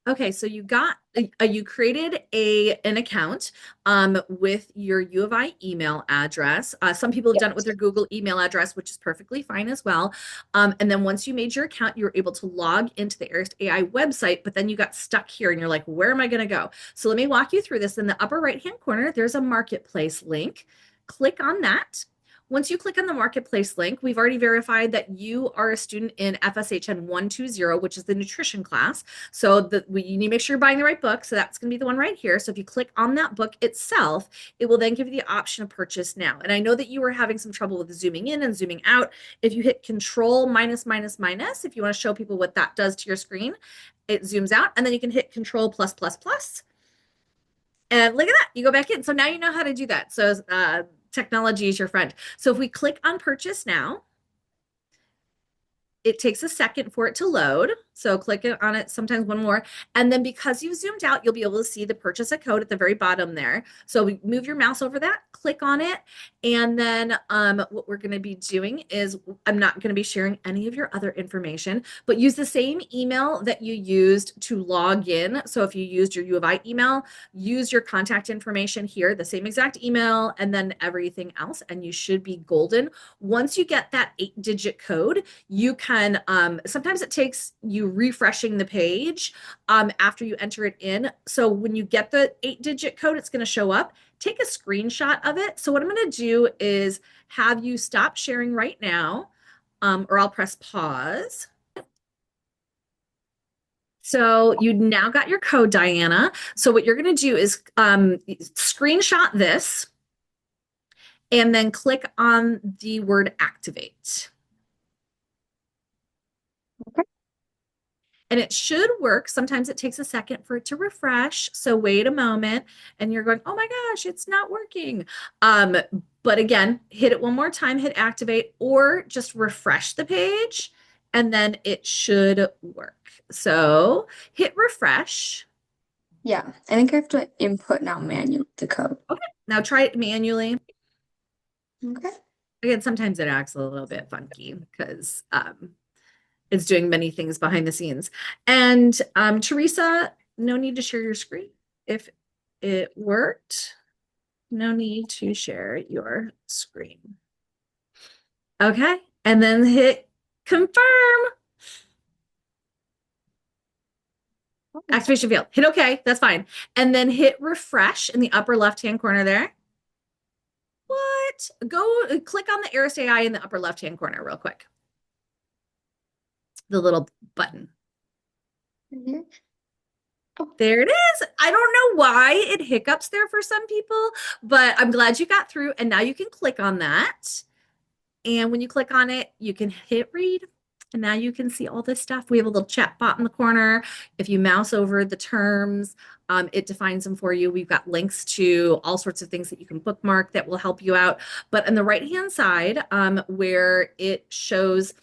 Okay, so you created an account with your U of I email address. Some people have Yep. done it with their Google email address, which is perfectly fine as well. And then once you made your account, you were able to log into the Arist AI website, but then you got stuck here and you're like, where am I going to go? So let me walk you through this. In the upper right-hand corner, there's a marketplace link. Click on that. Once you click on the marketplace link, we've already verified that you are a student in FSHN 120, which is the nutrition class. So you need to make sure you're buying the right book. So that's going to be the one right here. So if you click on that book itself, it will then give you the option of purchase now. And I know that you were having some trouble with zooming in and zooming out. If you hit control minus minus minus, if you want to show people what that does to your screen, it zooms out, and then you can hit control plus plus plus. And look at that, you go back in. So now you know how to do that. So technology is your friend. So if we click on purchase now, it takes a second for it to load. So click on it sometimes one more. And then because you've zoomed out, you'll be able to see the purchase a code at the very bottom there. So we move your mouse over that, click on it. And then what we're going to be doing is I'm not going to be sharing any of your other information, but use the same email that you used to log in. So if you used your U of I email, use your contact information here, the same exact email, and then everything else. And you should be golden. Once you get that 8-digit code, you can sometimes it takes you refreshing the page after you enter it in. So when you get the 8-digit code, it's going to show up. Take a screenshot of it. So what I'm going to do is have you stop sharing right now, or I'll press pause. So you now got your code, Diana. So what you're going to do is screenshot this and then click on the word activate. Okay. And it should work. Sometimes it takes a second for it to refresh. So wait a moment and you're going, oh my gosh, it's not working. Um, but again, hit it one more time, hit activate, or just refresh the page and then it should work. So hit refresh. Yeah, I think I have to input now manual the code. Okay, now try it manually. Okay. Again, sometimes it acts a little bit funky because it's doing many things behind the scenes. And Teresa, no need to share your screen. If it worked, no need to share your screen. Okay. And then hit confirm. Activation failed. Hit OK. That's fine. And then hit refresh in the upper left-hand corner there. What? Go click on the AristAI in the upper left-hand corner real quick. The little button. Mhm. Oh, There it is. I don't know why it hiccups there for some people, but I'm glad you got through. And now you can click on that. And when you click on it, you can hit read. And now you can see all this stuff. We have a little chat bot in the corner. If you mouse over the terms, it defines them for you. We've got links to all sorts of things that you can bookmark that will help you out. But on the right-hand side, where it shows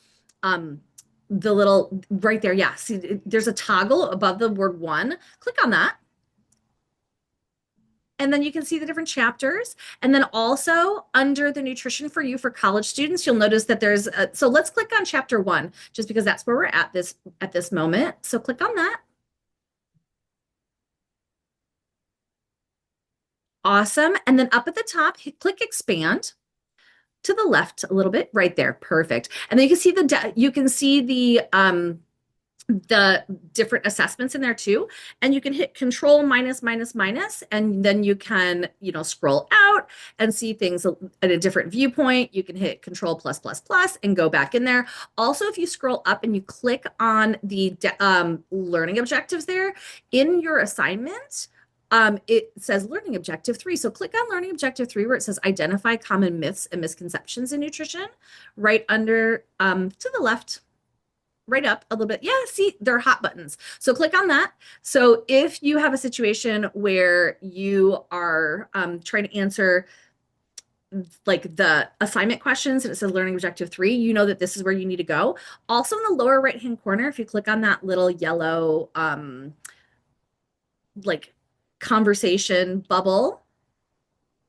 the little right there, yeah, see, there's a toggle above the word one. Click on that. And then you can see the different chapters. And then also under the nutrition for you for college students, you'll notice that there's so let's click on chapter 1 just because that's where we're at this moment. So click on that. Awesome. And then up at the top, click expand to the left a little bit right there. Perfect. And then you can see the different assessments in there too. And you can hit control minus minus minus, and then you can, scroll out and see things at a different viewpoint. You can hit control plus plus plus and go back in there. Also, if you scroll up and you click on the learning objectives there in your assignment, it says learning objective 3. So click on learning objective 3 where it says identify common myths and misconceptions in nutrition right under to the left, right up a little bit. Yeah, see, they're hot buttons. So click on that. So if you have a situation where you are trying to answer like the assignment questions and it says learning objective 3, you know that this is where you need to go. Also in the lower right hand corner, if you click on that little yellow like conversation bubble,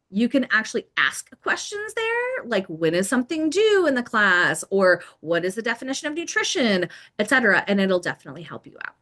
you can actually ask questions there, like when is something due in the class, or what is the definition of nutrition, etc. And it'll definitely help you out.